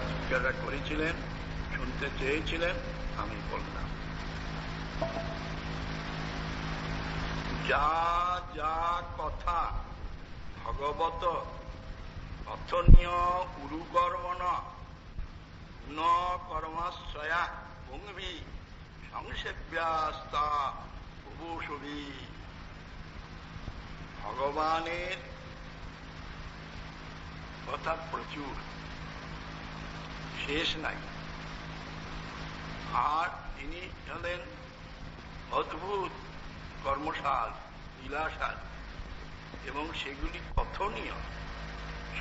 জিজ্ঞাসা করেছিলেন, শুনতে চেয়েছিলেন, আমি বললাম। যা যা কথা ভগবত কথনীয় উরুকর্মণ ন কর্মাশ্রয়া পুংভি সংসেব্যাস্তা বুভুষুভি। ভগবানের কথা প্রচুর, শেষ নাই। আর তিনি হলেন অদ্ভুত কর্মশাল, লীলাশাল, এবং সেগুলি কথনীয়,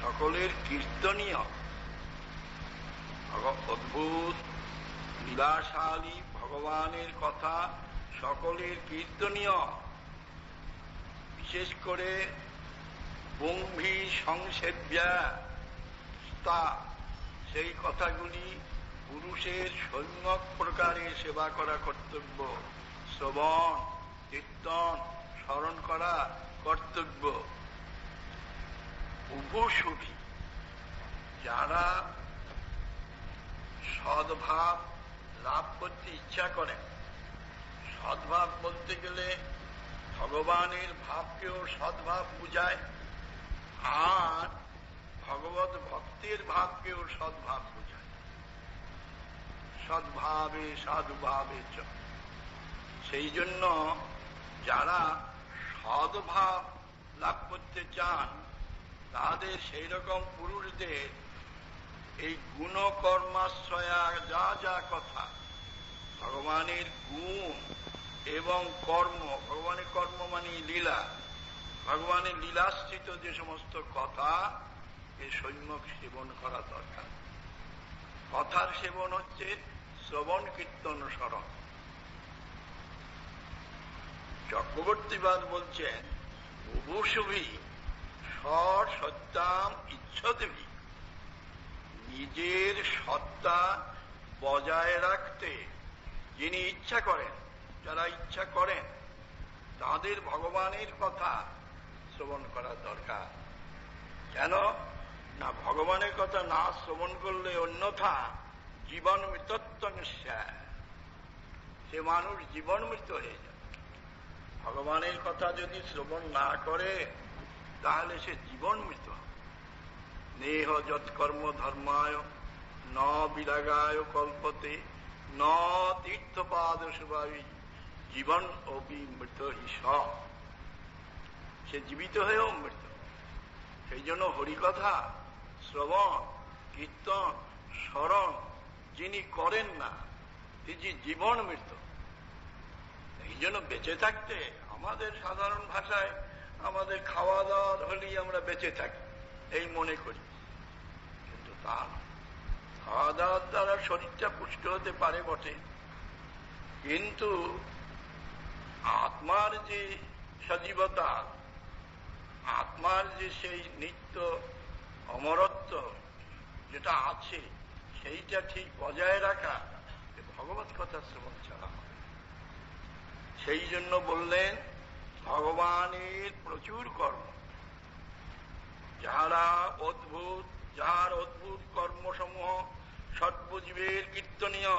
সকলের কীর্তনীয়। অদ্ভুত লীলাশালী ভগবানের কথা সকলের কীর্তনীয়। বিশেষ করে পুংভি সংসেব্যা, সেই কথাগুলি পুরুষের সম্যক প্রকারে সেবা করা কর্তব্য, শ্রবণ কীর্তন স্মরণ করা কর্তব্য। উভুষুভি, যারা সদ্ভাব লাভ করতে ইচ্ছা করেন। সদ্ভাব বলতে গেলে ভগবানের ভাবকেও সদ্ভাব বুঝায়, আর ভগবত ভক্তের ভাবকেও সদ্ভাব বুঝায়। সদ্ভাবে সাধুভাবে চ। সেই জন্য যারা সদ্ভাব লাভ করতে চান, তাদের সেই রকম পুরুষদের এই গুণকর্মাশ্রয়া যা যা কথা, ভগবানের গুণ এবং কর্ম, ভগবানের কর্ম মানে লীলা, ভগবানের লীলাশ্রিত যে সমস্ত কথা, এ সম্যক সেবন করা দরকার। কথার সেবন হচ্ছে শ্রবণ কীর্তন স্মরণ। চক্রবর্তীবাদ বলছেন, বুভুষুভি সত্যাম ইচ্ছদেবী, নিজের সত্তা বজায় রাখতে যিনি ইচ্ছা করেন, যারা ইচ্ছা করেন, তাদের ভগবানের কথা শ্রবণ করা দরকার। কেন না, ভগবানের কথা না শ্রবণ করলে অন্যথা জীবন মৃতত্ব, সে মানুষ জীবন মৃত হয়ে যায়। ভগবানের কথা যদি শ্রবণ না করে, তাহলে সে জীবন মৃত। নেহ যৎকর্ম ধর্মায় ন বিরাগায় কল্পতে ন তীর্থপাদ শুভাবি জীবন অপি মৃত হিস। সে জীবিত হয়েও মৃত। সেই জন্য হরিকথা শ্রবণ কীর্তন স্মরণ যিনি করেন না, তিনি জীবন মৃত। এই জন্য বেঁচে থাকতে আমাদের সাধারণ ভাষায় আমাদের খাওয়া দাওয়া হলেই আমরা বেঁচে থাকি, এই মনে করি। কিন্তু তা খাওয়া দাওয়ার দ্বারা শরীরটা পুষ্ট হতে পারে বটে, কিন্তু আত্মার যে সজীবতা, আত্মার যে সেই নিত্য অমরত্ব যেটা আছে, সেইটা ঠিক বজায় রাখা ভগবত কথা শ্রবণ ছাড়া। সেই জন্য বললেন ভগবানের প্রচুর কর্ম, যার অদ্ভুত কর্মসমূহ সর্বজীবের কীর্তনীয়,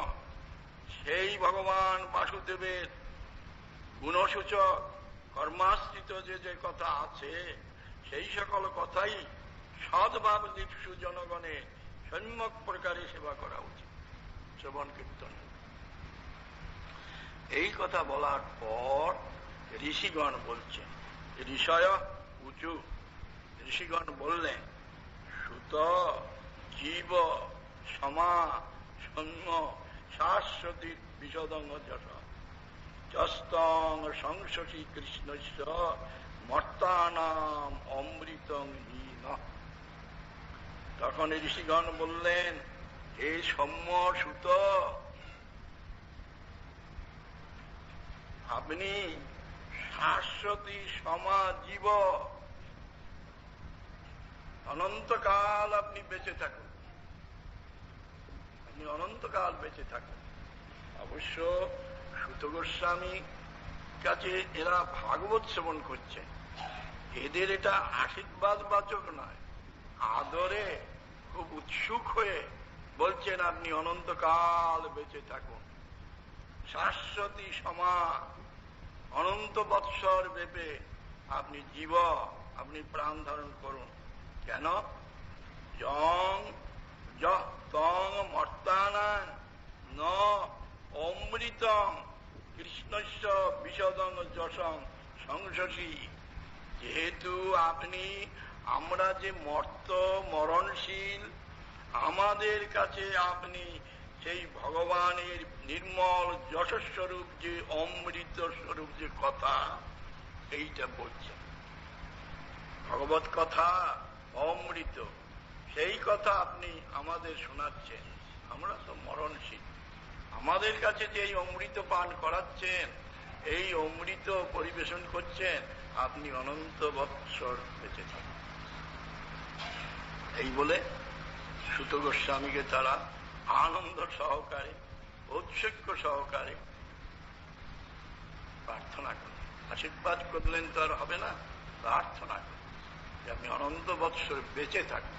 সেই ভগবান বাসুদেবের গুণসূচক কর্মাশ্রিত যে যে কথা আছে, সেই সকল কথাই সদ্ভাব লিপ্সু জনগণের সম্যক প্রকারে সেবা করা উচিত, শ্রবণ কীর্তন। এই কথা বলার পর ঋষিগণ বলছেন, ঋষয় উঁচু, ঋষিগণ বললেন, সুত জীব সমা সন্ম শাশ্বতী বিশদং যশ যস্তং সংশসী কৃষ্ণস্য মর্তানাম অমৃতং হীন। তখন ঋষিগণ বললেন, হে সৌম্য সুত, আপনি শাশ্বতী সমা জীব, অনন্তকাল আপনি বেঁচে থাকুন, আপনি অনন্তকাল বেঁচে থাকুন। অবশ্য সুত গোস্বামী কাছে এরা ভাগবত শ্রবণ করছে, এদের এটা আশীর্বাদ বাচক নয়, আদরে খুব উৎসুক হয়ে বলছেন আপনি অনন্তকাল বেঁচে থাকুন, শাশ্বতী সমা অনন্ত বৎসর ব্যাপে আপনি আপনি প্রাণ ধারণ করুন। কেন? যং যং মর্তানাং ন অমৃতং কৃষ্ণস্য বিশদং যশং সংশসী। যেহেতু আমরা যে মরণশীল, আমাদের কাছে আপনি সেই ভগবানের নির্মল যশস্বরূপ যে অমৃত স্বরূপ যে কথা, এইটা বলছেন। ভগবত কথা অমৃত, সেই কথা আপনি আমাদের শোনাচ্ছেন। আমরা তো মরণশীল, আমাদের কাছে যে এই অমৃত পান করাচ্ছেন, এই অমৃত পরিবেশন করছেন, আপনি অনন্ত বৎসর বেঁচে থাকুন। এই বলে সুত গোস্বামীকে তারা আনন্দ সহকারে, ঔৎসুক্য সহকারে প্রার্থনা করলেন। আশীর্বাদ করলেন তো আর হবে না, প্রার্থনা করলেন যে আপনি অনন্ত বৎসর বেঁচে থাকুন।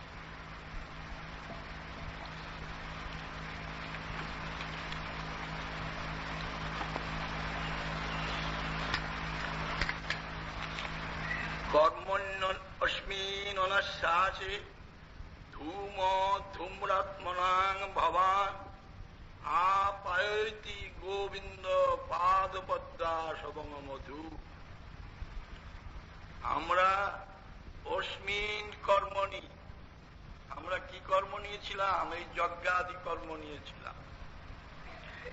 কর্মণ্যস্মিন অনাশ্বাসে ধূম্রাত্মনাং ভবান আপায়তি গোবিন্দ পাদপদ্মাশবং মধু। আমরা অস্মিন কর্মণি, আমরা কি কর্ম নিয়েছিলাম? এই যজ্ঞাদি কর্ম নিয়েছিলাম।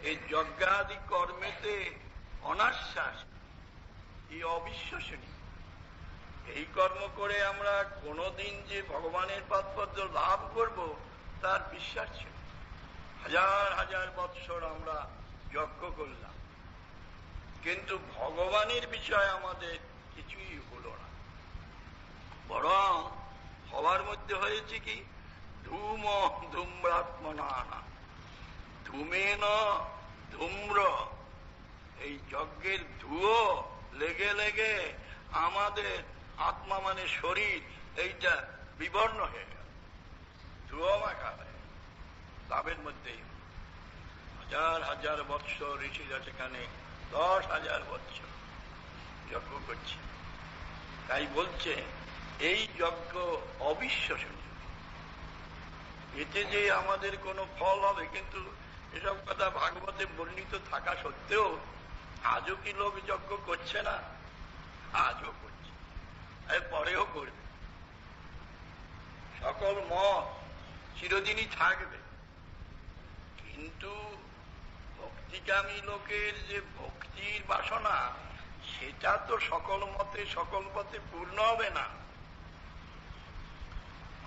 এই যজ্ঞাদি কর্মেতে অনাশ্বাস, এই অবিশ্বাসনীয়। এই কর্ম করে আমরা কোনদিন যে ভগবানের পাদপদ্ম লাভ করব তার বিশ্বাস ছিল। হাজার হাজার বৎসর আমরা যজ্ঞ করলাম, কিন্তু ভগবানের বিষয় আমাদের কিছুই হলো না। বরং হওয়ার মধ্যে হয়েছে কি? ধূম্রাত্মনা, ধূমেন ধূম্র, এই যজ্ঞের ধুয়ো লেগে লেগে আমাদের আত্মা মানে শরীর এইটা বিবর্ণ হয়ে গেল, ধুয়ো মাখা হয়ে গেল। লাভের মধ্যেই হাজার হাজার বৎসর ঋষিরা সেখানে 10,000 বৎসর যজ্ঞ করছে। তাই বলছে এই যজ্ঞ অবিশ্বাসনীয়, এতে যে আমাদের কোনো ফল হবে। কিন্তু এসব কথা ভাগবতে বর্ণিত থাকা সত্ত্বেও আজও কি লোক যজ্ঞ করছে না? আজও করছে, পরেও করবে। সকল মত চিরদিনই থাকবে, কিন্তু ভক্তিকামী লোকের যে ভক্তির বাসনা, সেটা তো সকল মতে সকল পথে পূর্ণ হবে না।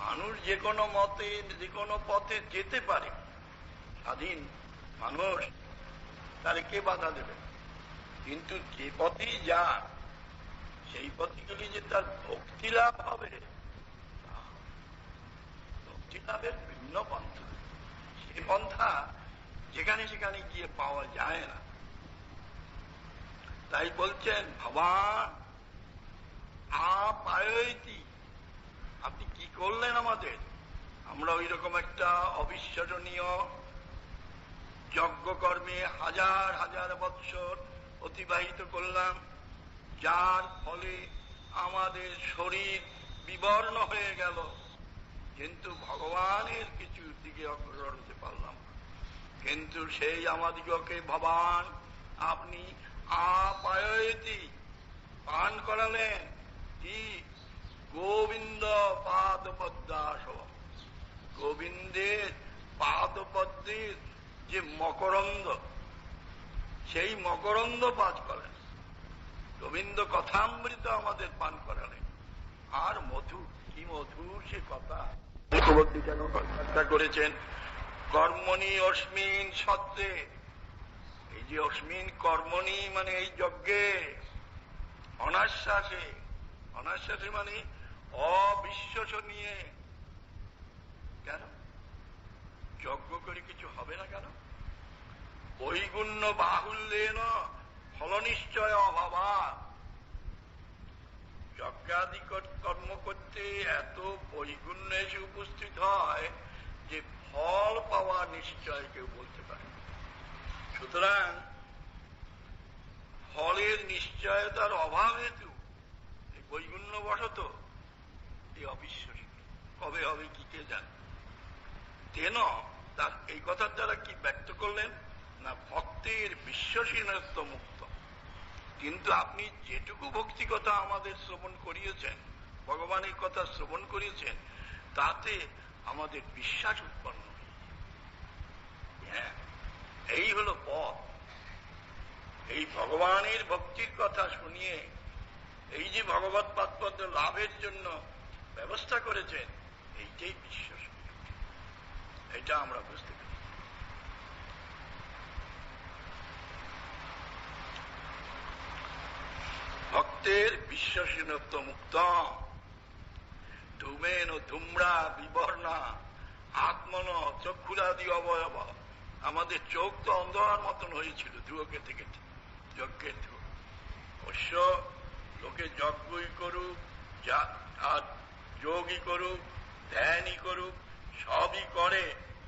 মানুষ যে কোনো মতে যে কোনো পথে যেতে পারে, স্বাধীন মানুষ, তারে কে বাধা দেবে? কিন্তু যে পথেই যান, সেই পথে গেলে যে তার ভক্তি লাভ হবে, ভক্তি লাভের বিভিন্ন পন্থা, সে পন্থা যেখানে সেখানে গিয়ে পাওয়া যায় না। তাই বলছেন ভগবান আপায়তি, আপনি কি করলেন আমাদের? আমরা ওই রকম একটা অবিস্মরণীয় যজ্ঞকর্মে হাজার হাজার বৎসর অতিবাহিত করলাম, যার ফলে আমাদের শরীর বিবর্ণ হয়ে গেল, কিন্তু ভগবানের কিছু দিকে অগ্রসর হতে পারলাম। কিন্তু সেই আমাদিগকে ভগবান আপনি আপায়তি পান করালেন কি? গোবিন্দ পাদপদ্মাস, গোবিন্দের পাদপদ্মের যে মকরন্দ, সেই মকরন্দ পান করেন। গোবিন্দ কথামৃত আমাদের পান করালেন। আর মধু, কি মধুর সে কথা ব্যাখ্যা করেছেন। কর্মণি অস্মিন সত্ত্বে, এই যে অস্মিন কর্মণি মানে এই যজ্ঞে, অনাশ্বাসে, অনাশ্বাসে মানে অবিশ্বসনীয়। কেন যজ্ঞ করে কিছু হবে না? কেন? বৈগুণ্য বাহুল্যেন ফল নিশ্চয় অভাবা। যজ্ঞাদি কর্ম করতে এত বৈগুণ্য এসে উপস্থিত হয় যে ফল পাওয়া নিশ্চয় কেউ বলতে পারে। সুতরাং ফলের নিশ্চয়তার অভাব হেতু এই বৈগুণ্যবশত এই অবিশ্বাসী কবে হবে কি কে জানে। কেন তার এই কথার দ্বারা কি ব্যক্ত করলেন না ভক্তের বিশ্বাসীনত্ব মুক্ত। কিন্তু আপনি যেটুকু ভক্তি কথা আমাদের শ্রবণ করিয়েছেন, ভগবানের কথা শ্রবণ করিয়েছেন, তাতে আমাদের বিশ্বাস উৎপন্ন হয়েছে। হ্যাঁ, এই হলো পথ। এই ভগবানের ভক্তির কথা শুনিয়ে এই যে ভগবৎ তাৎপর্য লাভের জন্য ব্যবস্থা করেছেন, এইটাই বিশ্বাস। এটা আমরা বুঝতে পারি। ভক্তের বিশ্বাসীনত্ব মুক্ত ধূমেন ধূম্রা বিবর্ণা আত্মন চক্ষুরাদি অবয়ব। আমাদের চোখ তো অন্ধকার মতন হয়েছিল ধুয়ো কেটে কেটে, যজ্ঞের ধুয়ো। অবশ্য লোকে যজ্ঞই করুক, আর যোগই করুক, ধ্যানই করুক, সবই করে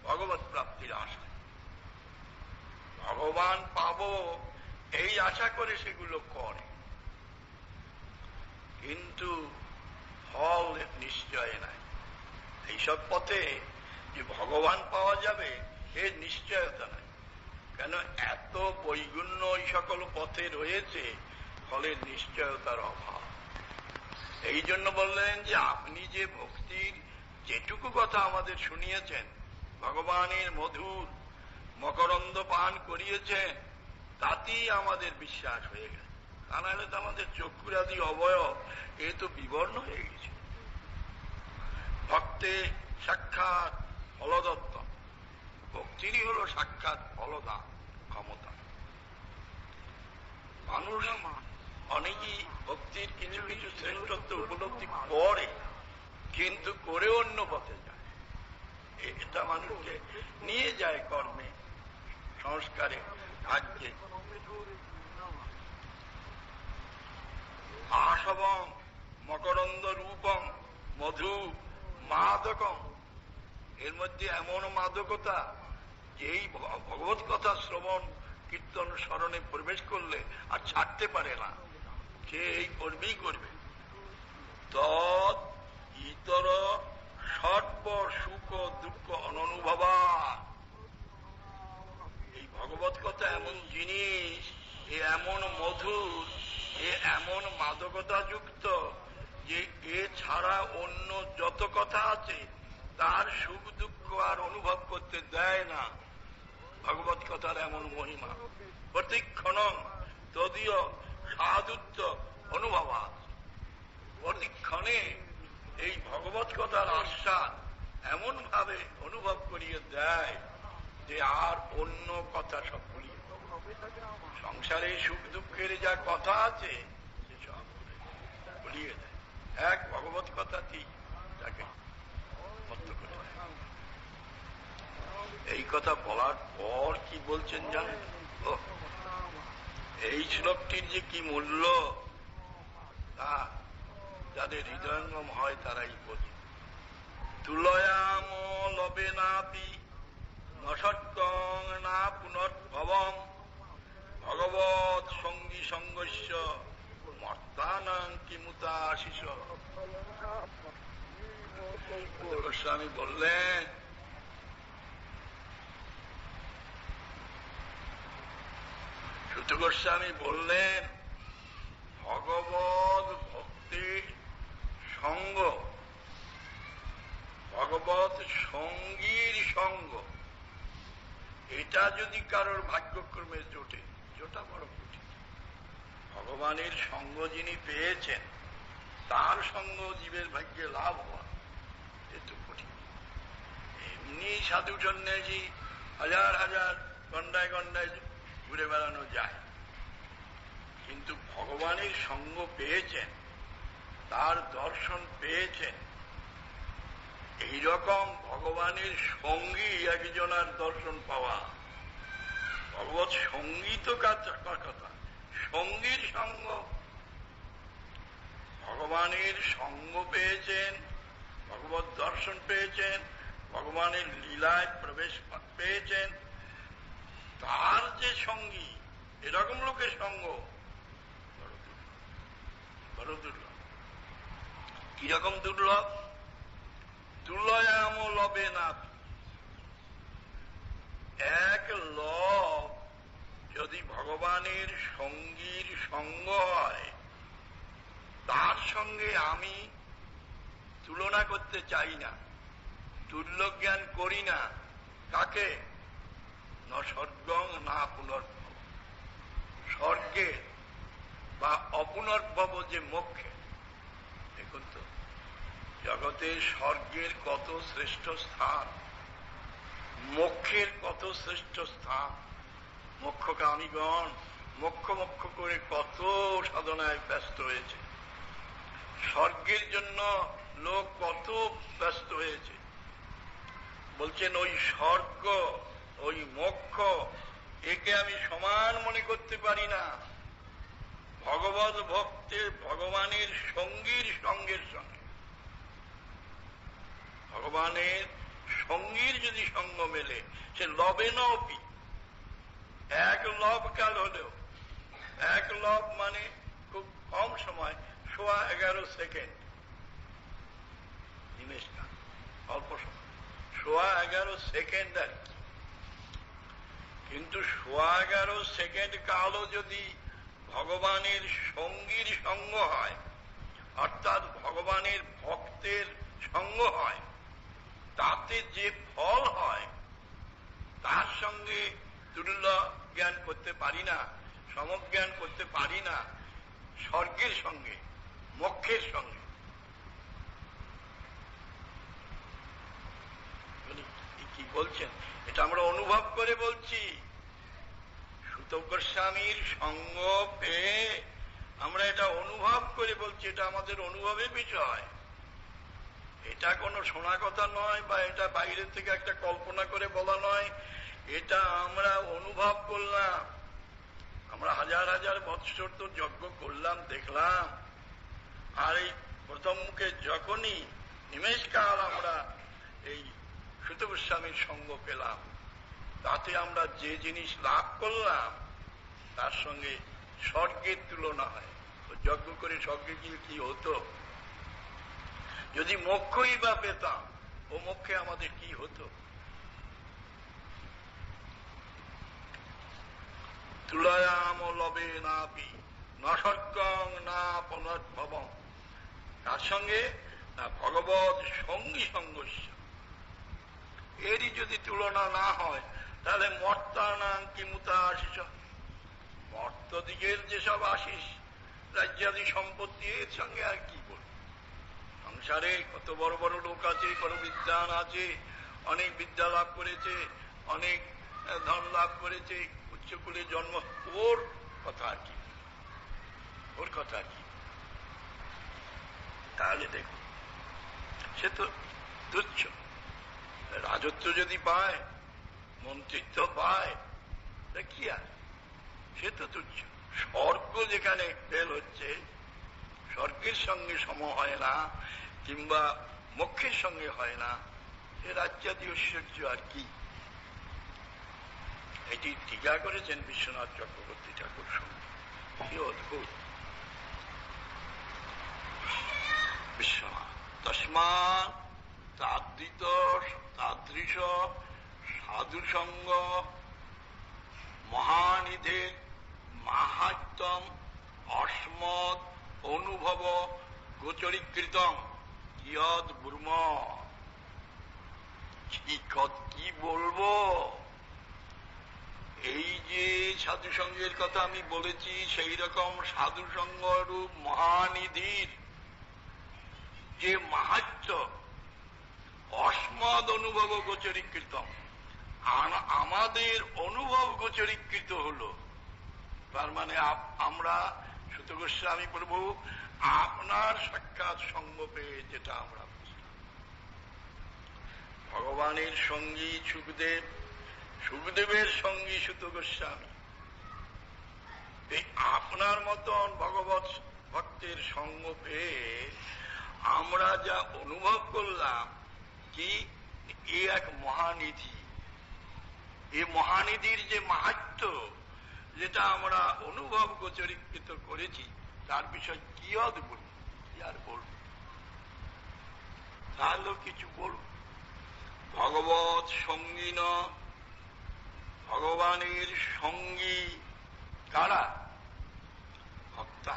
ভগবৎ প্রাপ্তির আশায়। ভগবান পাবো এই আশা করে সেগুলো করে, কিন্তু ফল নিশ্চয় নাই। এইসব পথে যে ভগবান পাওয়া যাবে এর নিশ্চয়তা নাই। কেন এত বৈগুণ্য এই সকল পথে রয়েছে, ফলের নিশ্চয়তার অভাব। এই জন্য বললেন যে আপনি যে ভক্তির যেটুকু কথা আমাদের শুনিয়েছেন, ভগবানের মধুর মকরন্দ পান করিয়েছেন, তাতেই আমাদের বিশ্বাস হয়ে গেছে। তা নাহলে তো আমাদের চক্ষুরাদি অবয়ব এ তো বিবর্ণ হয়ে গেছে। ভক্তে সাক্ষাৎ ফলদত্ত, ভক্তিরই হল সাক্ষাৎ ফলদান ক্ষমতা। মানুষ অনেকই ভক্তির কিছু কিছু শ্রেষ্ঠত্ব উপলব্ধি করে, কিন্তু করে অন্য পথে যায়। এটা মানুষকে নিয়ে যায় কর্মে, সংস্কারে, ভাগ্যে। আশবং মকরন্দ রূপং মধু মাদকম, এর মধ্যে এমন মাদকতা যে এই ভগবত কথা শ্রবণ কীর্তন স্মরণে প্রবেশ করলে আর ছাড়তে পারে না, সে এই করবেই করবে। তৎ ইতর সর্ব সুখ দুঃখ অনুভবা। এই ভগবত কথা এমন জিনিস, এ এমন মধুর, এ এমন মাদকতা যুক্ত যে এ ছাড়া অন্য যত কথা আছে তার সুখ দুঃখ আর অনুভব করতে দেয় না। ভগবত কথার এমন মহিমা, প্রতিক্ষণম তদীয় সাধুত্ব অনুভব আছে। প্রতিক্ষণে এই ভগবত কথার আস্বাদ এমন ভাবে অনুভব করিয়ে দেয় যে আর অন্য কথা সব ভুলিয়ে, সংসারে সুখ দুঃখের যা কথা আছে সেসব ভুলিয়ে দেয়। এক ভগবত কথাতেই তাকে মত্ত করে দেয়। এই কথা বলার পর কি বলছেন জানেন? এই শ্লোকটির যে কি মূল্য তা যাদের হৃদয়ঙ্গম হয় তারাই বোঝে। তুলয়াম লবে নাপি নসত্বং না পুনর্ভবম ভগবৎ সঙ্গী সঙ্গস্য মর্তানাং কিমুতাশিষ। গোস্বামী বললেন, সুত গোস্বামী বললেন, ভগবৎ ভক্তির সঙ্গ, ভগবৎ সঙ্গীর সঙ্গ, এটা যদি কারোর ভাগ্যক্রমে জোটে, জোটা বড় কঠিন। ভগবানের সঙ্গ যিনি পেয়েছেন তার সঙ্গ জীবের ভাগ্যে লাভ হওয়া এতো কঠিন। এমনি সাধু সন্ন্যাসী হাজার হাজার গন্ডায় গন্ডায় ঘুরে বেড়ানো যায়, কিন্তু ভগবানের সঙ্গ পেয়েছেন, তার দর্শন পেয়েছেন, এইরকম ভগবানের সঙ্গী একজনের দর্শন পাওয়া, ভগবৎ সঙ্গীত কথা, সঙ্গীর সঙ্গ, ভগবানের সঙ্গ পেয়েছেন, ভগবৎ দর্শন পেয়েছেন, ভগবানের লীলায় প্রবেশ পেয়েছেন, তার যে সঙ্গী, এরকম লোকের সঙ্গ বড় দুর্লভ। কিরকম দুর্লভ? দুর্লয়াম লবে না। এক লব যদি ভগবানের সঙ্গীর সঙ্গ হয়, তার সঙ্গে আমি তুলনা করতে চাই না, তুল্য জ্ঞান করি না। কাকে? ন স্বর্গং না পুনর্ভব। স্বর্গের বা অপুনর্ভব যে মোক্ষে, দেখুন তো জগতে স্বর্গের কত শ্রেষ্ঠ স্থান, মোক্ষের কত শ্রেষ্ঠ স্থান। মোক্ষকামীগণ মোক্ষ মোক্ষ করে কত সাধনায় ব্যস্ত হয়েছে, স্বর্গের জন্য লোক কত ব্যস্ত হয়েছে। বলছেন ওই স্বর্গ, ওই মোক্ষ, একে আমি সমান মনে করতে পারি না ভগবত ভক্তের, ভগবানের সঙ্গীর সঙ্গের সঙ্গে। ভগবানের সঙ্গীর যদি সঙ্গ মেলে, সে লবে নপি, এক লব কাল হলেও, এক লব মানে খুব কম সময়, 11.5 সেকেন্ড, নিমেষটা অল্প সময়, 11.5 সেকেন্ড আর কি। কিন্তু 11.5 সেকেন্ড কালও যদি ভগবানের সঙ্গীর সঙ্গ হয়, অর্থাৎ ভগবানের ভক্তের সঙ্গ হয়, তাতে যে ফল হয় তার সঙ্গে তুল্য জ্ঞান করতে পারি না, সমজ্ঞান করতে পারি না স্বর্গের সঙ্গে, মোক্ষের সঙ্গে। কি বলছেন? এটা আমরা অনুভব করে বলছি। সুত গোস্বামীর সঙ্গ পেয়ে আমরা এটা অনুভব করে বলছি, এটা আমাদের অনুভবের বিষয়। এটা কোনো শোনা কথা নয়, বা এটা বাইরের থেকে একটা কল্পনা করে বলা নয়, এটা আমরা অনুভব করলাম। আমরা হাজার হাজার বৎসর তো যজ্ঞ করলাম, দেখলাম। আর এই প্রথম মুখে যখনই নিমেষকাল আমরা এই সুত গোস্বামীর সঙ্গ পেলাম, তাতে আমরা যে জিনিস লাভ করলাম তার সঙ্গে স্বর্গের তুলনা হয়। যজ্ঞ করে স্বর্গে গিয়ে কি হতো? যদি মোক্ষই বা পেতাম, ও মোক্ষে আমাদের কি হতো? তুলয়াম লবে নাপি না স্বর্গং না পুনর্ভবং। তার সঙ্গে না ভগবত সঙ্গী সঙ্গস্য। এরই যদি তুলনা না হয়, তাহলে মর্তানাং কিমুতা আশিস, মর্তদিগের যেসব আশিস, রাজ্যাদি সম্পত্তি, এর সঙ্গে আর কি বলব? সংসারে কত বড় বড় লোক আছে, বড় বিদ্বান আছে, অনেক বিদ্যা লাভ করেছে, অনেক ধন লাভ করেছে, উচ্চকুলে জন্ম, ওর কথা কি? ওর কথা কি? তাহলে দেখুন, সে তো তুচ্ছ। রাজত্ব যদি পায়, মন্ত্রিত্ব পায়, কি আর, সে তো তুচ্ছ। স্বর্গ যেখানে ফেল হচ্ছে, স্বর্গের সঙ্গে সম হয় না, কিংবা মোক্ষের সঙ্গে হয় না, সে রাজ্যাদি ঐশ্বর্য আর কি? এটি টিকা করেছেন বিশ্বনাথ চক্রবর্তী ঠাকুর সঙ্গে। কি অদ্ভুত! বিশ্বনাথ তস্মাৎ তাদৃত তাদৃশ সাধুসঙ্গ মহানিধের মাহাত্ম্যম অস্মৎ অনুভব গোচরীকৃতম ইয়দ ব্রহ্ম। কি বলবো? এই যে সাধুসঙ্গের কথা আমি বলেছি, সেই রকম সাধুসঙ্গ রূপ মহানিধির যে মাহাত্ম্য অস্মদ অনুভব গোচরীকৃতম, আমাদের অনুভব গোচরীকৃত হল। তার মানে আমরা সুত গোস্বামী প্রভু আপনার সাক্ষাৎ সঙ্গ পেয়ে যেটা আমরা বুঝলাম। ভগবানের সঙ্গী সুখদেব, সুখদেবের সঙ্গী সুত গোস্বামী, এই আপনার মতন ভগবৎ ভক্তের সঙ্গ পেয়ে আমরা যা অনুভব করলাম, কি এ এক মহানিধি। এ মহানিধির যে মাহাত্ম্য, যেটা আমরা অনুভব গোচরিত করেছি, তার বিষয় কি আর বলব, কি আর বলব, তাহলেও কিছু বলব। ভগবৎ সঙ্গী ন, ভগবানের সঙ্গী কারা? ভক্তা।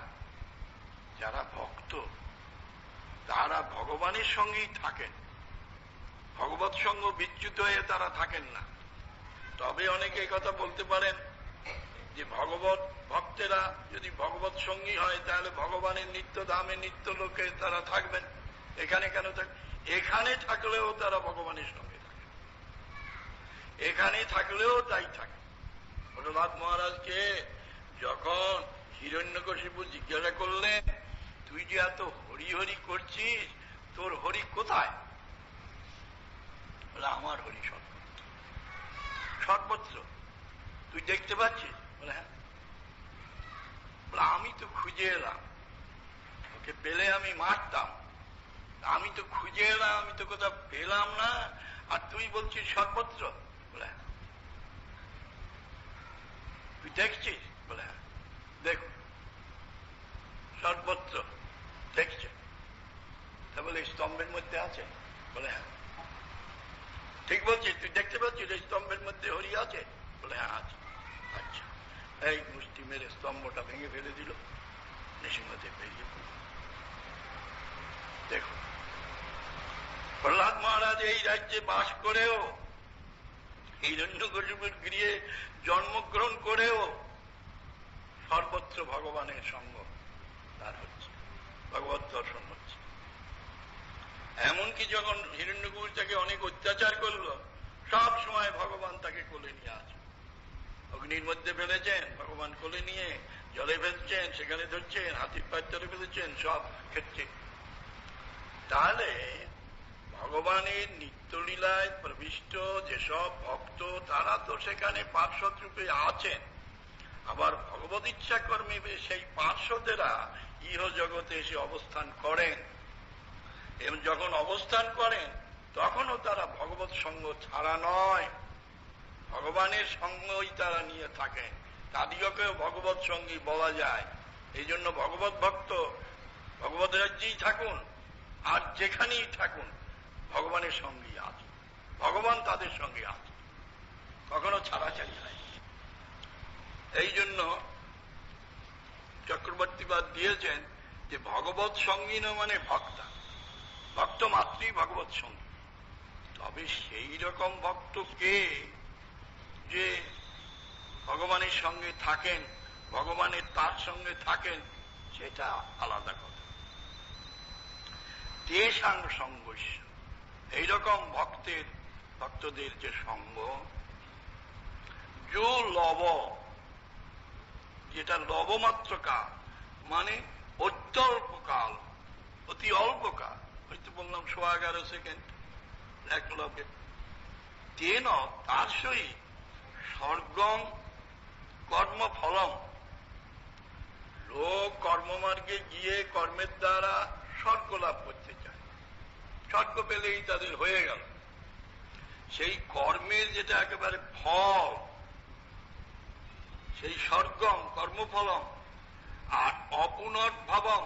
যারা ভক্ত তারা ভগবানের সঙ্গেই থাকেন, ভগবৎ সঙ্গ বিচ্যুত হয়ে তারা থাকেন না। তবে অনেকে কথা বলতে পারেন যে ভগবৎ ভক্তেরা যদি ভগবৎ সঙ্গী হয় তাহলে ভগবানের নিত্য ধামে নিত্য লোকে তারা থাকবেন, এখানে কেন থাকবে? এখানে থাকলেও তারা ভগবানের সঙ্গে থাকে, এখানে থাকলেও তাই থাকে। প্রহ্লাদ মহারাজকে যখন হিরণ্যকশিপু জিজ্ঞাসা করলেন, তুই যে এত হরি হরি করছিস, তোর হরি কোথায়? বলে, আমার হরি সর্বত্র। সর্বত্র তুই দেখতে পাচ্ছিস? বলে, হ্যাঁ। বলে, আমি তো খুঁজে এলাম, ওকে পেলে আমি মারতাম, আমি তো খুঁজে এলাম, আমি তো কোথাও পেলাম না, আর তুই বলছিস সর্বত্র? বলে, হ্যাঁ। তুই দেখছিস? বলে, হ্যাঁ। দেখো, সর্বত্র দেখছে। তা বলে, স্তম্ভের মধ্যে আছে? বলে, হ্যাঁ। ঠিক বলছিস, তুই দেখতে পাচ্ছিস এই স্তম্ভের মধ্যে হরি আছে? বলে, হ্যাঁ আছে। আচ্ছা, এই মুষ্টি মেরে স্তম্ভটা ভেঙে ফেলে দিল, নৃসিংহদেব বেরিয়ে পড়ল। দেখো, প্রহ্লাদ মহারাজ এই রাজ্যে বাস করেও, হিরণ্যকশিপুর গৃহে জন্মগ্রহণ করেও সর্বত্র ভগবানের সঙ্গ তার হচ্ছে, ভগবত দর্শন হচ্ছে। এমনকি যখন হিরণ্যকশিপু তাকে অনেক অত্যাচার করল, সব সময় ভগবান তাকে কোলে নিয়ে আসে। অগ্নির মধ্যে ফেলেছেন, ভগবান কোলে নিয়ে, জলে ফেলছেন, সেখানে ধরছেন, হাতির পায়ের তলে ফেলেছেন, সব ক্ষেত্রে। তাহলে ভগবানের নিত্যলীলায় প্রবিষ্ট যেসব ভক্ত, তারা তো সেখানে পার্শ্বদ রূপে আছেন। আবার ভগবত ইচ্ছা কর্মে সেই পার্শ্বদেরা ইহ জগতে এসে অবস্থান করেন, এবং যখন অবস্থান করেন তখনও তারা ভগবত সঙ্গ ছাড়া নয়, ভগবানের সঙ্গই তারা নিয়ে থাকেন। তাদিগকেও ভগবত সঙ্গী বলা যায়। এই জন্য ভগবত ভক্ত ভগবত রাজ্যেই থাকুন আর যেখানেই থাকুন ভগবানের সঙ্গেই আছে, ভগবান তাদের সঙ্গে আছে, কখনো ছাড়াছাড়ি হয়। এই জন্য চক্রবর্তীবাদ দিয়েছেন যে ভগবত সঙ্গী না মানে ভক্তা, ভক্ত মাত্রই ভগবত সঙ্গী। তবে সেই রকম ভক্ত কে যে ভগবানের সঙ্গে থাকেন, ভগবানের তার সঙ্গে থাকেন, সেটা আলাদা কথা। তেষাং সঙ্গস্য, এইরকম ভক্তদের যে সঙ্গ, যো লব, যেটা লবমাত্রকাল, মানে অত্যল্পকাল, অতি অল্পকাল, হয়তো বললাম 11.5 সেকেন্ড, এক লবে, তেন তার সহিত স্বর্গম কর্মফলম, লোক কর্মমার্গে গিয়ে কর্মের দ্বারা স্বর্গ লাভ করতে চায়, স্বর্গ পেলেই তাদের হয়ে গেল। সেই কর্মের যেটা একেবারে ফল, সেই স্বর্গম কর্মফলম, আর অপুনর্ভবম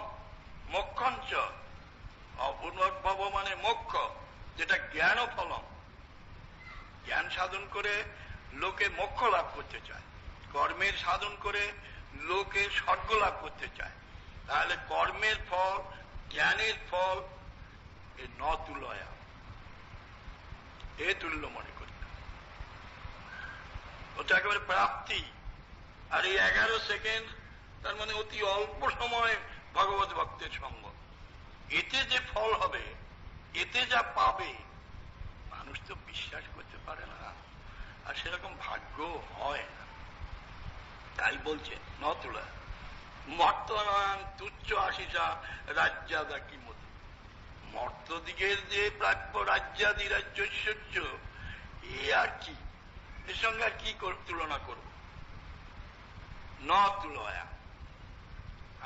মোক্ষঞ্চ, অপুনর্ভব মানে মোক্ষ, যেটা জ্ঞান ফলম, জ্ঞান সাধন করে লোকে মোক্ষ লাভ করতে চায়, কর্মের সাধন করে লোকে স্বর্গ লাভ করতে চায়। তাহলে কর্মের ফল, জ্ঞানের ফল এ ন তুলয়া, এ তুল্য মনে করতে, ওটা একেবারে প্রাপ্তি। আর এই 11 সেকেন্ড, তার মানে অতি অল্প সময় ভগবত ভক্তের সঙ্গ, এতে যে ফল হবে, এতে যা পাবে, মানুষ তো বিশ্বাস করতে পারে না, আর সেরকম ভাগ্য হয় না। তাই বলছে ন তুলা মর্তনান তুচ্ছ আশিসা রাজ্যাদা কি মতো, মর্তদিগের যে প্রাপ্য রাজ্যাদি রাজ্যৈশ্বর্য, এ আর কি, এর সঙ্গে আর কি তুলনা করব? ন তুলয়া,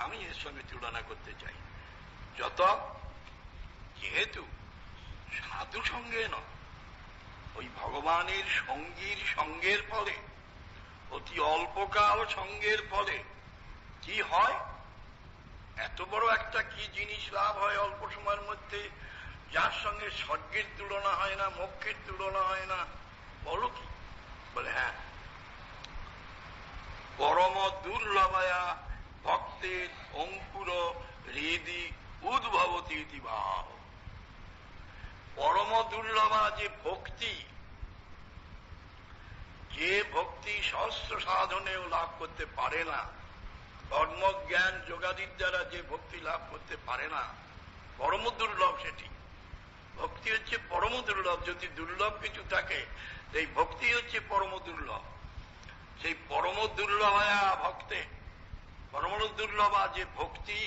আমি এর সঙ্গে তুলনা করতে চাই। যত যেহেতু সাধু সঙ্গে নয়, ওই ভগবানের সঙ্গীর সঙ্গের ফলে, অতি অল্পকাল সঙ্গের ফলে কি হয়, এত বড় একটা কি জিনিস লাভ হয় অল্প সময়ের মধ্যে, যার সঙ্গে স্বর্গের তুলনা হয় না, মোক্ষের তুলনা হয় না। বলো কি? বলে হ্যাঁ, পরম দুর্লভয়া ভক্তের অঙ্কুর হৃদি উদ্ভবতি ইতি ভাব। পরম দুর্লভা যে ভক্তি, যে ভক্তি সহস্র সাধনেও লাভ করতে পারে না, কর্মজ্ঞান যোগাদির দ্বারা যে ভক্তি লাভ করতে পারে না, পরম দুর্লভ সেটি। ভক্তি হচ্ছে পরম দুর্লভ। যদি দুর্লভ কিছু থাকে, এই ভক্তি হচ্ছে পরম দুর্লভ। সেই পরম দুর্লভয়া ভক্তে, পরম দুর্লভা যে ভক্তি,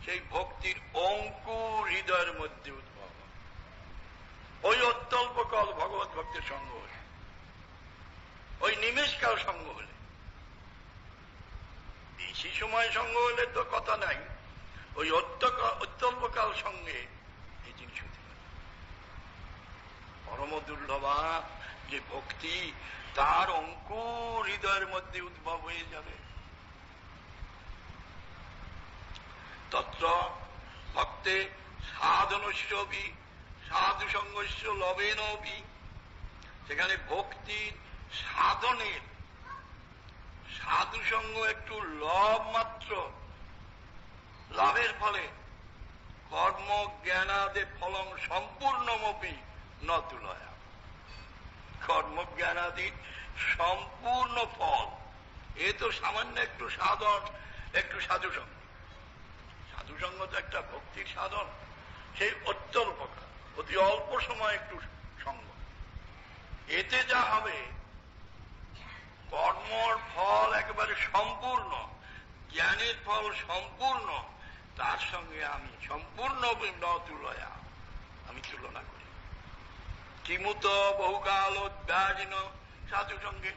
সেই ভক্তির অঙ্কুর হৃদয়ের মধ্যে উদ্ভব। ওই অত্যল্পকাল ভগবত ভক্তের সঙ্গ হলে, ওই নিমেষকাল সঙ্গ হলে, বেশি সময় সঙ্গ হলে তো কথা নাই, ওই অত্যল্পকাল সঙ্গে এই জিনিস হতে পারে। পরম দুর্লভা যে ভক্তি, তার অঙ্কুর হৃদয়ের মধ্যে উদ্ভব হয়ে যাবে। তত্র ভক্তে সাধনস্যপি সাধু সঙ্গস্য লবেনপি, সেখানে ভক্তির সাধনের, সাধু সঙ্গ একটু লব মাত্র, লাভের ফলে কর্ম জ্ঞানাদে ফলং সম্পূর্ণমপি ন তুলয়া। কর্মজ্ঞানাদির সম্পূর্ণ ফল এ তো সামান্য একটু সাধন, একটু সাধুসঙ্গ। সাধুসঙ্গ তো একটা ভক্তির সাধন, সেই অত্যল্পকাল, অতি অল্প সময় একটু সঙ্গ। এতে যা হবে, কর্মর ফল একেবারে সম্পূর্ণ, জ্ঞানের ফল সম্পূর্ণ, তার সঙ্গে আমি সম্পূর্ণ ন তুলয়া, আমি তুলনা করি। কিমুত বহুকাল অভ্যাসীন সাধু সঙ্গে,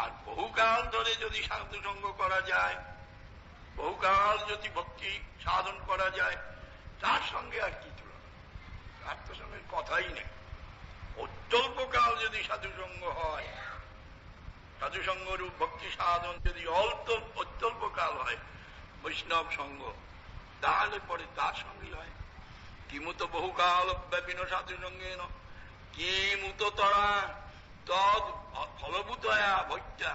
আর বহুকাল ধরে যদি সাধু সঙ্গ করা যায়, বহুকাল যদি ভক্তি সাধন করা যায়, তার সঙ্গে আর কি তুলনা? তার তো সঙ্গে কথাই নেই। অত্যল্পকাল যদি সাধু সঙ্গ হয়, সাধু সঙ্গরূপ ভক্তি সাধন যদি অত্যল্পকাল হয়, বৈষ্ণব সঙ্গ, তাহলে পরে তার সঙ্গেই হয়। কিমুত বহুকাল ব্যাপীন সাধু সঙ্গে ন কিমুত তরা তদ ফলভূতয়া ভক্তা,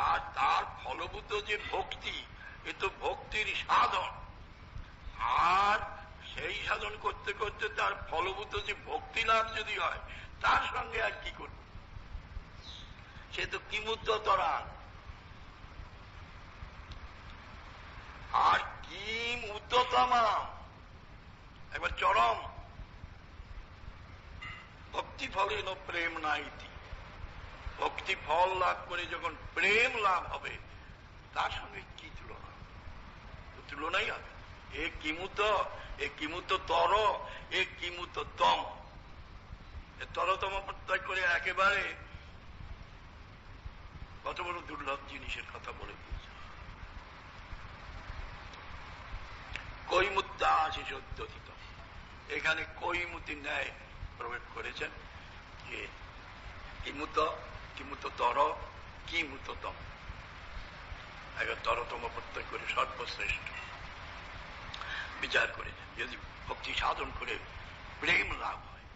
আর তার ফলভূত যে ভক্তি, এ তো ভক্তির সাধন, আর সেই সাধন করতে করতে তার ফলভূত যে ভক্তি লাভ যদি হয়, তার সঙ্গে আর কি করব? সে তো কিমুত তরা, আর কিম উত্তমা, একবার চরম ভক্তি ফলে ন প্রেম নাইতি। ভক্তি ফল লাভ করে যখন প্রেম লাভ হবে, তার সঙ্গে কি তুলনা? তুলনাই হবে। এ কিমুত, এ কিমুত তর, এ কিমুত তম। তরতম প্রত্যয় করে একেবারে কত বড় দুর্লভ জিনিসের কথা বলে দিয়েছে। কৈমুত্তা আশিস অদ্যতীত, এখানে কৈমুতি ন্যায় প্রয়োগ করেছেন যে কিমুত, কিমুত তর, কিমুত তম, একবার তরতম প্রত্যয় করে সর্বশ্রেষ্ঠ বিচার করেছেন। যদি ভক্তি সাধন করে প্রেম লাভ হয়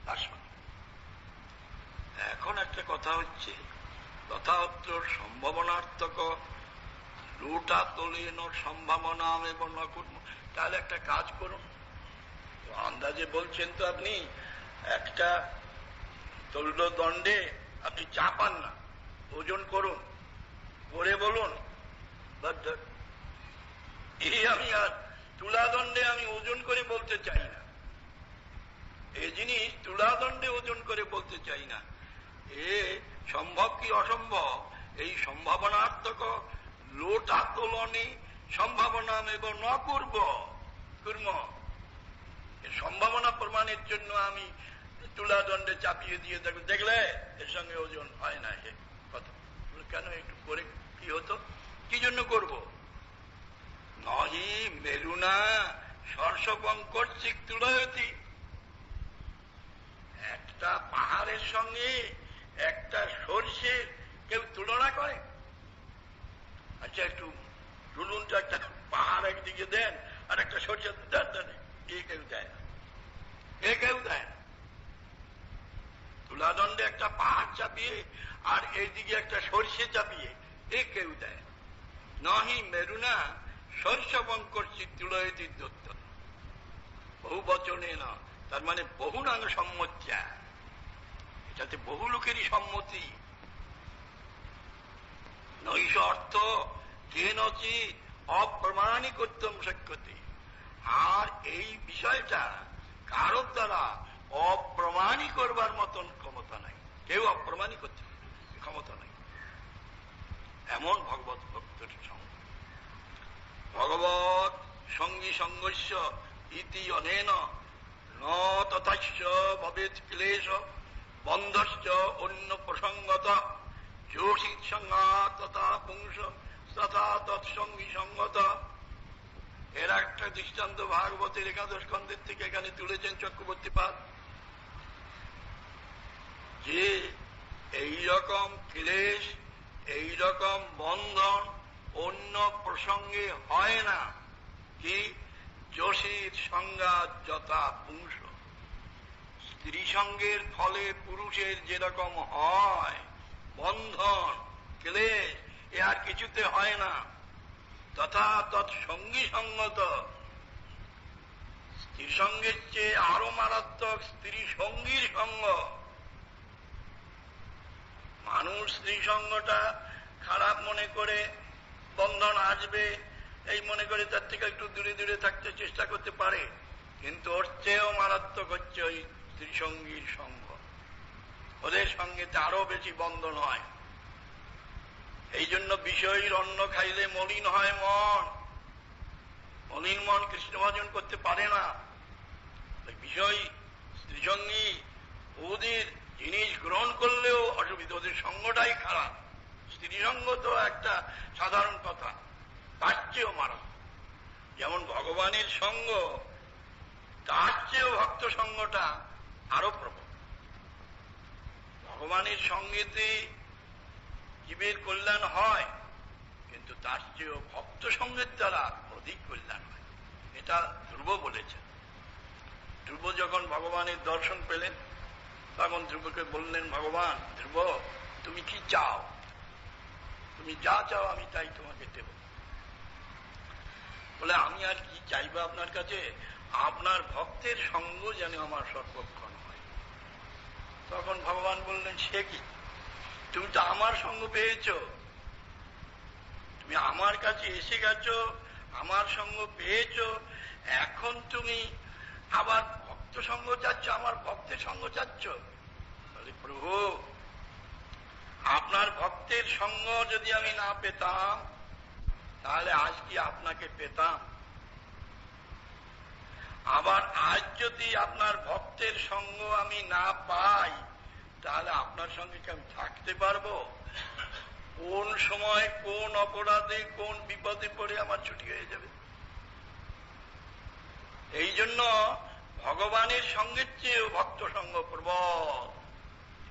তার সঙ্গে। এখন একটা কথা হচ্ছে, তথাত্র সম্ভাবনার্থক লুটা তোলেন সম্ভাবনা এবং ন করব। তাহলে একটা কাজ করুন, আন্দাজে বলছেন তো আপনি, একটা তৈল দণ্ডে আপনি চাপান না, ওজন করুন, করে বলুন এই আমি আর তুলাদণ্ডে আমি ওজন করে বলতে চাই না, এই জিনিস তুলাদণ্ডে ওজন করে বলতে চাই না। এ সম্ভব কি অসম্ভব, এই সম্ভাবনার্থক লোটা তোলনে সম্ভাবনা এবং ন করব কর্ম, সম্ভাবনা প্রমাণের জন্য আমি তুলাদণ্ডে চাপিয়ে দিয়ে দেখলে এর সঙ্গে ওজন হয় না, এ কথা কেন একটু করে কি হতো, কি জন্য করব? নহি মেরুনা সর্ষপঙ্কর্ষিক তুলয়তি, একটা ভগবানের সঙ্গে একটা সর্ষের কেউ তুলনা করে? আচ্ছা, একটু রুলুনটা একটা পাহাড় একদিকে দেন আর একটা সর্ষের দেন, এ কেউ দেয় না, এ কেউ দেয় না। তুলাদণ্ডে একটা পাহাড় চাপিয়ে আর এইদিকে একটা সর্ষে চাপিয়ে, এ কেউ দেয় না। নহি মেরুনা শস্যবঙ্কর তুলয়তি দত্ত, বহু বচনে না, তার মানে বহুনাং সম্মত্যা, এটাতে বহু লোকেরই সম্মতি। নৈশ অর্থ কেনচিৎ অপ্রমাণিকোত্তম শক্যতে, আর এই বিষয়টা কারোর দ্বারা অপ্রমাণী করবার মতন ক্ষমতা নাই, কেউ অপ্রমাণী করতে ক্ষমতা নাই, এমন ভগবত ভক্তের সঙ্গ। ভগবত সঙ্গী সঙ্গস্য ইতি অনেন ন তথাস্য ভবেৎ ক্লেশ বন্ধশ্চ অন্য প্রসঙ্গত যোষিত সঙ্গা তথা পুংস তথা তৎসঙ্গী সঙ্গত। এর একটা দৃষ্টান্ত ভাগবতের 11 স্কন্ধের থেকে এখানে তুলেছেন চক্রবর্তী পাদ, যে এইরকম ক্লেশ, এইরকম বন্ধন অন্য প্রসঙ্গে হয় না। কি? যোষীর সংঘাত যথা পুংস, স্ত্রী সঙ্গের ফলে পুরুষের যেরকম হয় বন্ধন ক্লেশ, এ আর কিছুতে হয় না। তথা তৎসঙ্গী সঙ্গত, স্ত্রী সঙ্গের চেয়ে আরো মারাত্মক স্ত্রী সঙ্গীর সঙ্গ। মানুষ স্ত্রী সঙ্গটা খারাপ মনে করে, বন্ধন আসবে এই মনে করে তার থেকে একটু দূরে দূরে থাকতে চেষ্টা করতে পারে, কিন্তু ওর চেয়েও মারাত্মক হচ্ছে ওই স্ত্রী সঙ্গীর সঙ্গ। ওদের সঙ্গে আরো বেশি বন্ধন হয়। এই জন্য বিষয়ীর অন্ন খাইলে মলিন হয় মন, মলিন মন কৃষ্ণ ভজন করতে পারে না। বিষয় স্ত্রীসঙ্গী ওদের জিনিস গ্রহণ করলেও অসুবিধা, ওদের সঙ্গটাই খারাপ। স্ত্রী সঙ্গ তো একটা সাধারণ কথা, তার চেয়েও মারাত্মক। যেমন ভগবানের সঙ্গ, তার চেয়েও ভক্ত সঙ্গটা আরো প্রবল। ভগবানের সঙ্গেতে জীবের কল্যাণ হয়, কিন্তু তার চেয়েও ভক্ত সঙ্গের দ্বারা অধিক কল্যাণ হয়। এটা ধ্রুব বলেছেন। ধ্রুব যখন ভগবানের দর্শন পেলেন, তখন ধ্রুবকে বললেন, ভগবান ধ্রুব, তুমি কি চাও? তুমি যা চাও আমি তাই তোমাকে দেব। বলে, আমি আর কি চাইবো আপনার কাছে? আপনার ভক্তের সঙ্গ যেন আমার সর্বক্ষণ হয়। তখন ভগবান বললেন, সে কি? তুমি তো আমার সঙ্গ পেয়েছ, তুমি আমার কাছে এসে গেছ, আমার সঙ্গ পেয়েছ, এখন তুমি আবার ভক্ত সঙ্গ চাচ্ছ, আমার ভক্তের সঙ্গ চাচ্ছ? বলে, প্রভু আপনার ভক্তের সঙ্গ যদি আমি না পেতাম তাহলে আজ কি আপনাকে পেতাম? আবার আজ যদি আপনার ভক্তের সঙ্গ আমি না পাই তাহলে আপনার সঙ্গে কি আমি থাকতে পারবো? কোন সময় কোন অপরাধে কোন বিপদে পড়ে আমার ছুটি হয়ে যাবে। এই জন্য ভগবানের সঙ্গের চেয়েও ভক্ত সঙ্গ প্রবল।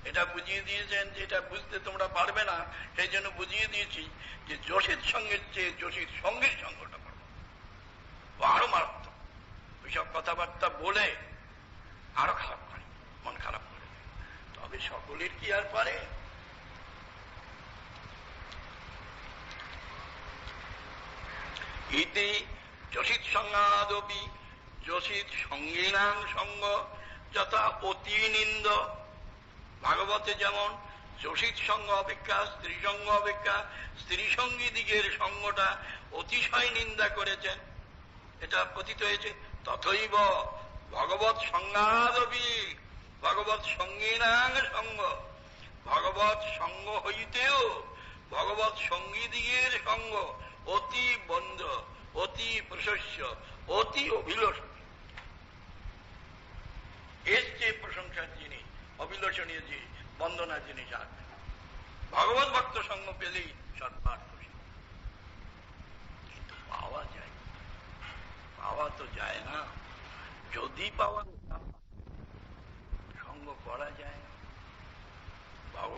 এটা বুঝিয়ে দিয়েছেন, যেটা বুঝতে তোমরা পারবে না সেই জন্য বুঝিয়ে দিয়েছি যে যোষীর সঙ্গের চেয়ে যোষীর সঙ্গের সঙ্গটা প্রবল, আরো মারাত্মক। ওইসব কথাবার্তা বলে আরো খারাপ করে, মন খারাপ করে। তবে সকলের কি আর পারে? ইতি যোষিত সঙ্গাদপি যোষিত সঙ্গীনাং সঙ্গ যথা অতি নিন্দ। ভাগবতে যেমন যোষিত সঙ্গ অপেক্ষা স্ত্রী সঙ্গ অপেক্ষা স্ত্রী সঙ্গী দিকের সঙ্গটা অতিশয় নিন্দা করেছেন, এটা কথিত হয়েছে। তথৈব ভগবৎ সঙ্গাদপি ভগবৎ সঙ্গীনাং সঙ্গ, ভগবৎ সঙ্গ হইতেও ভগবৎ সঙ্গী দিকের সঙ্গ অতি বন্ধ, অতি প্রশস্য, অতি অভিলষণীয়। এর চেয়ে প্রশংসার জিনিস, অভিলষণীয় যে বন্দনার জিনিস আর ভগবত ভক্ত সঙ্গ পেলেই সর্বার্থ। কিন্তু পাওয়া যায়, পাওয়া তো যায় না। যদি পাওয়া সঙ্গ করা যায়,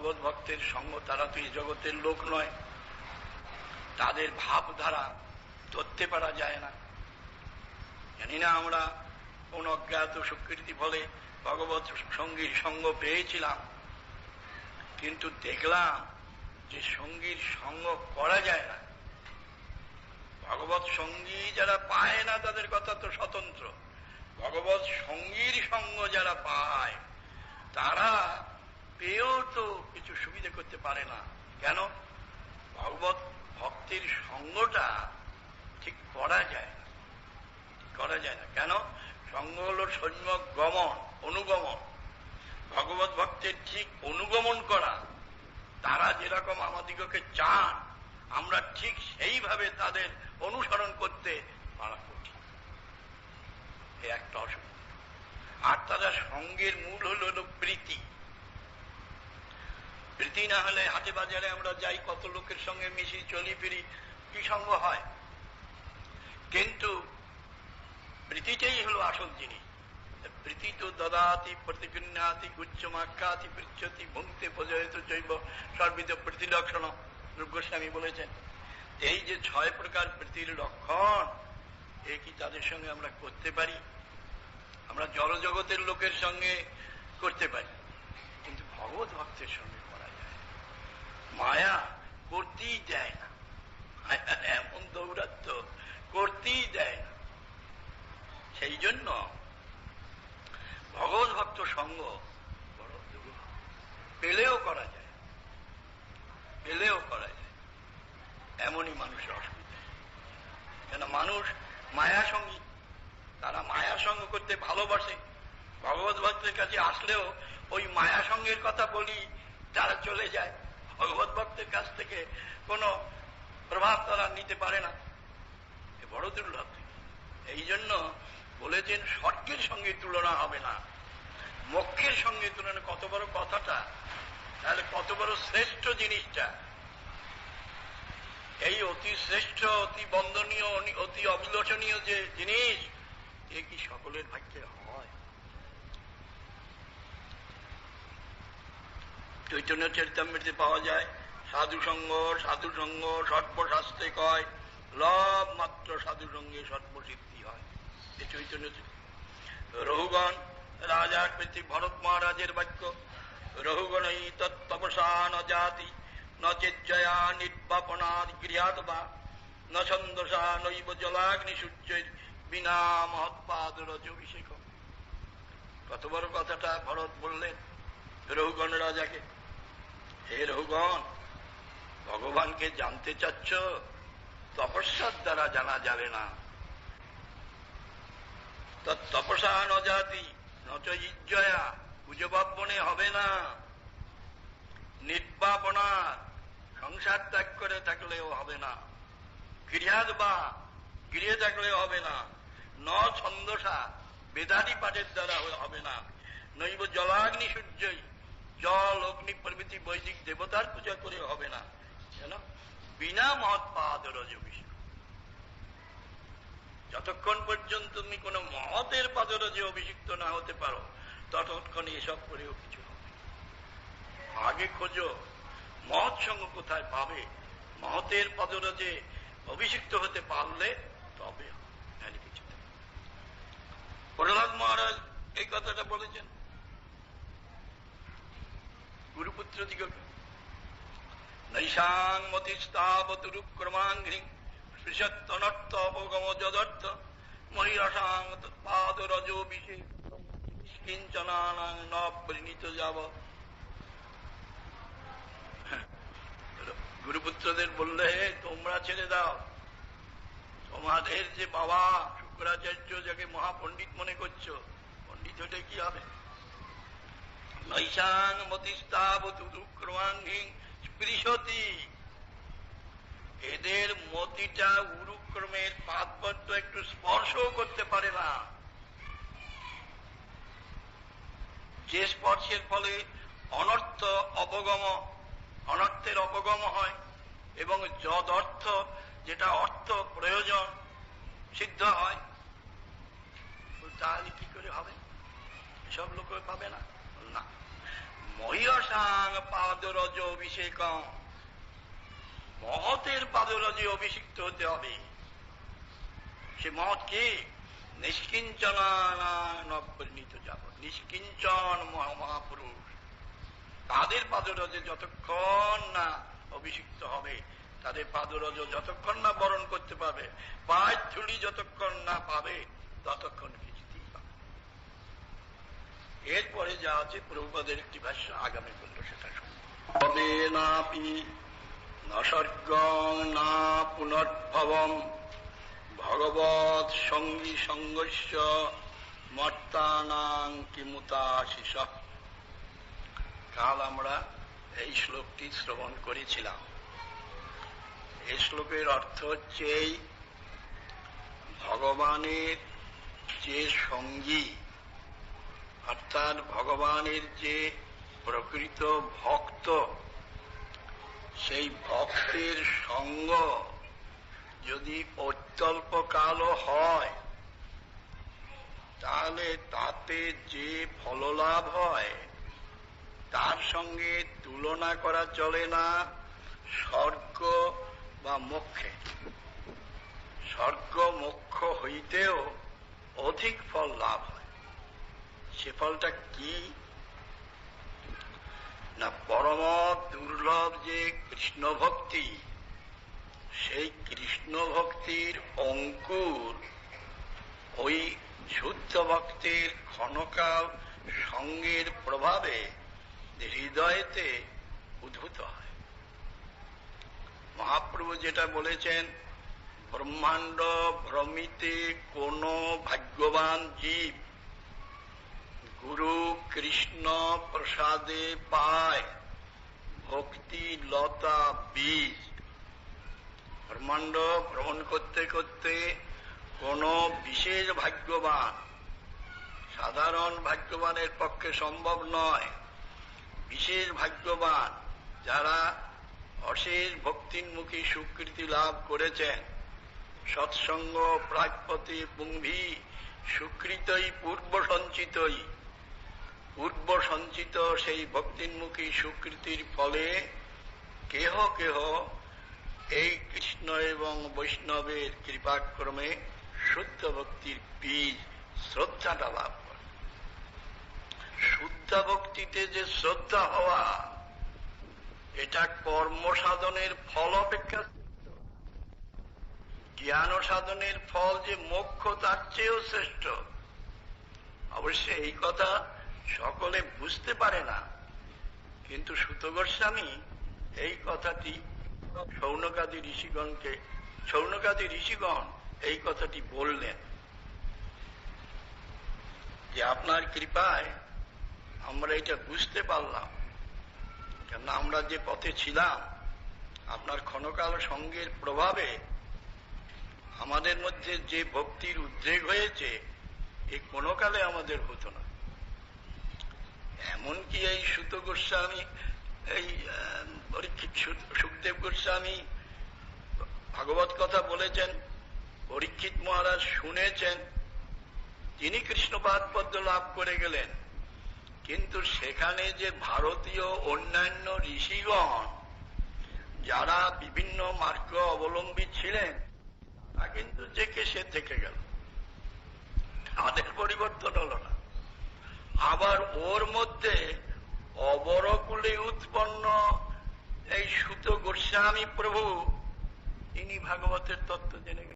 ভগবত ভক্তের সঙ্গ, তারা তো এই জগতের লোক নয়, তাদের ভাবধারা ধরতে পারা যায় না। জানি না আমরা কোন অজ্ঞাত স্বীকৃতি ফলে ভগবত সঙ্গীর সঙ্গ পেয়েছিলাম, কিন্তু দেখলাম যে সঙ্গীর সঙ্গ করা যায় না। ভগবত সঙ্গী যারা পায় না তাদের কথা তো স্বতন্ত্র, ভগবত সঙ্গীর সঙ্গ যারা পায় তারা পেয়েও তো কিছু সুবিধা করতে পারে না। কেন? ভগবত ভক্তের সঙ্গটা ঠিক করা যায় না, করা যায় না। কেন? সঙ্গ হল সম্যক গমন, অনুগমন। ভগবত ভক্তের ঠিক অনুগমন করা, তারা যেরকম আমাদিগকে চান আমরা ঠিক সেইভাবে তাদের অনুসরণ করতে পারা কঠিন, এ একটা অসুবিধা। আর তারা সঙ্গের মূল হল প্রীতি। প্রীতি না হলে হাটে বাজারে আমরা যাই, কত লোকের সঙ্গে মিশি, চলি ফিরি, কি সঙ্গ হয়? কিন্তু প্রীতিটাই হলো আসল জিনিস। প্রীতি তো দদাতি প্রতিগৃহ্ণাতি গুচ্ছমাখ্যাতি পৃচ্ছতি ভুঙ্ক্তে প্রজয়িত জৈব সর্বিত প্রীতি লক্ষণ, রূপ গোস্বামী বলেছেন। এই যে 6 প্রকার প্রীতির লক্ষণ, এ কি তাদের সঙ্গে আমরা করতে পারি? আমরা জড়জগতের লোকের সঙ্গে করতে পারি, কিন্তু ভগবত ভক্তের সঙ্গে করা যায়। মায়া করতেই দেয় না, এমন দৌরাত্ম করতেই দেয় না। সেই জন্য ভগবত ভক্ত সঙ্গ বড় দুর্লভ। পেলেও করা যায়, পেলেও করা যায়, এমনই মানুষের অসুবিধা। কেন? মানুষ মায়া সঙ্গী, তারা মায়া সঙ্গ করতে ভালোবাসে। ভগবত ভক্তের কাছে আসলেও ওই মায়া সঙ্গের কথা বলি, তারা চলে যায়। ভগবত ভক্তের কাছ থেকে কোনো প্রভাব তারা নিতে পারে না, এ বড় দুর্লভ। এই জন্য বলেছেন স্বর্গের সঙ্গে তুলনা হবে না, মোক্ষের সঙ্গে তুলনা। কত বড় কথাটা, তাহলে কত বড় শ্রেষ্ঠ জিনিসটা। এই অতি শ্রেষ্ঠ, অতি বন্দনীয়, অতি অবিলোচনীয় যে জিনিস, এ কি সকলের ভাগ্যে হয়? চৈতন্য চরিতামৃতে পাওয়া যায়, সাধু সঙ্গ, সাধু সঙ্গ সর্বশাস্ত্রে কয়, লব মাত্র সাধু সঙ্গে সর্বসিদ্ধি হয়। এই চৈতন্য রহুগণ, রাজার প্রতি ভরত মহারাজের বাক্য, রহুগণই তৎতপসা ন জাতি ন চেজ্জয়া নির্বাপনাদ গৃহাৎ বা ন ছন্দসা নৈব জলাগ্নি সূর্যের বিনা মহৎপাদ রজভিষেক। কত বড় কথাটা ভরত বললেন রহুগণ রাজাকে। হে রহুগণ, ভগবানকে জানতে চাচ্ছ? তপস্যার দ্বারা জানা যাবে না। তপসা ন জাতি নচ ইজ্জয়া, পূজবাপনে হবে না। নির্বাপনা, সংসার ত্যাগ করে থাকলেও হবে না। গৃহাৎ বা, গৃহে থাকলেও হবে না। ন ছন্দসা, বেদাদি পাঠের দ্বারা হবে না। নৈব জলাগ্নি সূর্যই, জল অগ্নি প্রভৃতি বৈদিক দেবতার পূজা করে হবে না। কেন? বিনা মহৎপাদ রজভিষেক। যতক্ষণ পর্যন্ত তুমি কোন মহতের পাদরজে অভিষিক্ত না হতে পারো, ততক্ষণ এসব করেও কিছু হবে। আগে খোঁজো মহৎ সঙ্গ কোথায় পাবে, মহতের পাদরজে অভিষিক্ত হতে পারলে তবে কিছু। প্রহ্লাদ মহারাজ এই কথাটা বলেছেন গুরুপুত্র দিগকে। নৈশাং মতিস্তাবতুরুক্রমাঙ্ঘ্রি স্পৃশত্তনর্থ অবগম যদর্থ মহিষাং পাদ রজোভিষেক কিঞ্চনানাং ন পরিণীত যাব। গুরুপুত্রদের বললে, তোমরা ছেড়ে দাও, তোমাদের যে বাবা শুক্রাচার্য, যাকে মহাপণ্ডিত মনে করছো, পণ্ডিত হলে কি হবে? নৈশাং মতিস্তাবতুরুক্রমাঙ্ঘ্রি স্পৃশতি, এদের মতিটা উরুক্রমের পাদপদ্ম একটু স্পর্শও করতে পারে না। যে স্পর্শের ফলে অনর্থ অপগম, অনর্থের অপগম হয়, এবং যদ অর্থ, যেটা অর্থ প্রয়োজন সিদ্ধ হয়, তাহলে কি করে হবে? এসব লোক পাবে না। না, মহিষা মহতাং পাদরজ অভিষেকং, মহতের পাদরজে অভিষিক্ত হতে হবে। সে মহৎ কি? নিষ্কিঞ্চনাপরিণীত যাব, নিষ্কিঞ্চন মহাপুরুষ। তাদের পাদরজে যতক্ষণ না অভিষিক্ত হবে, তাদের পাদরজ যতক্ষণ না বরণ করতে পারবে, পায়ের ধুলি যতক্ষণ না পাবে, ততক্ষণ ভিজতেই পাবে। এরপরে যা আছে প্রভুপাদের একটি ভাষ্য আগামী করল, সেটা শুনবে। নাপি না স্বর্গং না পুনর্ভবম ভগবৎ সঙ্গী সঙ্গস্য মর্তানাং কিমুতাশিষ। কাল আমরা এই শ্লোকটি শ্রবণ করেছিলাম। এই শ্লোকের অর্থ হচ্ছে এই, ভগবানের যে সঙ্গী, অর্থাৎ ভগবানের যে প্রকৃত ভক্ত, সেই ভক্তের সঙ্গ যদি অত্যল্পকালও হয়, তাহলে তাতে যে ফললাভ হয় তার সঙ্গে তুলনা করা চলে না স্বর্গ বা মোক্ষে। স্বর্গ মোক্ষ হইতেও অধিক ফল লাভ হয়। সে ফলটা কি না, পরম দুর্লভ যে কৃষ্ণ ভক্তি, সেই কৃষ্ণ ভক্তির অঙ্কুর ওই শুদ্ধ ভক্তের ক্ষণকাল সঙ্গের প্রভাবে হৃদয়েতে উদ্ভূত হয়। মহাপ্রভু যেটা বলেছেন, ব্রহ্মাণ্ড ভ্রমিতে কোন ভাগ্যবান জীব গুরু কৃষ্ণ প্রসাদে পায় ভক্তি লতা বীজ। ব্রহ্মাণ্ড ভ্রমণ করতে করতে কোন বিশেষ ভাগ্যবান, সাধারণ ভাগ্যবানের পক্ষে সম্ভব নয়, বিশেষ ভাগ্যবান যারা অশেষ ভক্তিন্মুখী স্বীকৃতি লাভ করেছেন, সৎসঙ্গ প্রাকপতি পুংভি সুকৃতই পূর্ব সঞ্চিত সেই ভক্তিন্মুখী স্বীকৃতির ফলে কেহ কেহ এই কৃষ্ণ এবং বৈষ্ণবের কৃপাক্রমে শুদ্ধ ভক্তির বীজ শ্রদ্ধাটা লাভ করে। শুদ্ধ ভক্তিতে যে শ্রদ্ধা হওয়া, এটা কর্ম সাধনের ফল অপেক্ষা শ্রেষ্ঠ। জ্ঞান সাধনের ফল যে মোক্ষ, তার চেয়েও শ্রেষ্ঠ। অবশ্য এই কথা সকলে বুঝতে পারে না, কিন্তু সুত গোস্বামী এই কথাটি শৌনকাদি ঋষিগণ এই কথাটি বললেন যে আপনার কৃপায় আমরা এটা বুঝতে পারলাম, কেন আমরা যে পথে ছিলাম, আপনার ক্ষণকাল সঙ্গের প্রভাবে আমাদের মধ্যে যে ভক্তির উদ্রেক হয়েছে, এ কোনো কালে আমাদের হতো না। এমনকি এই সুত গোস্বামী, এই সুখদেব গোস্বামী ভাগবত কথা বলেছেন, পরীক্ষিত মহারাজ শুনেছেন, তিনি কৃষ্ণপাদ পদ্ম লাভ করে গেলেন। কিন্তু সেখানে যে ভারতীয় অন্যান্য ঋষিগণ যারা বিভিন্ন মার্গ অবলম্বী ছিলেন, তা কিন্তু যে কে সে থেকে গেল, তাদের পরিবর্তন হল না। আবার ওর মধ্যে অবরকুলে উৎপন্ন এই সুত গোস্বামী প্রভু, তিনি ভাগবতের তত্ত্ব জেনে গেলেন।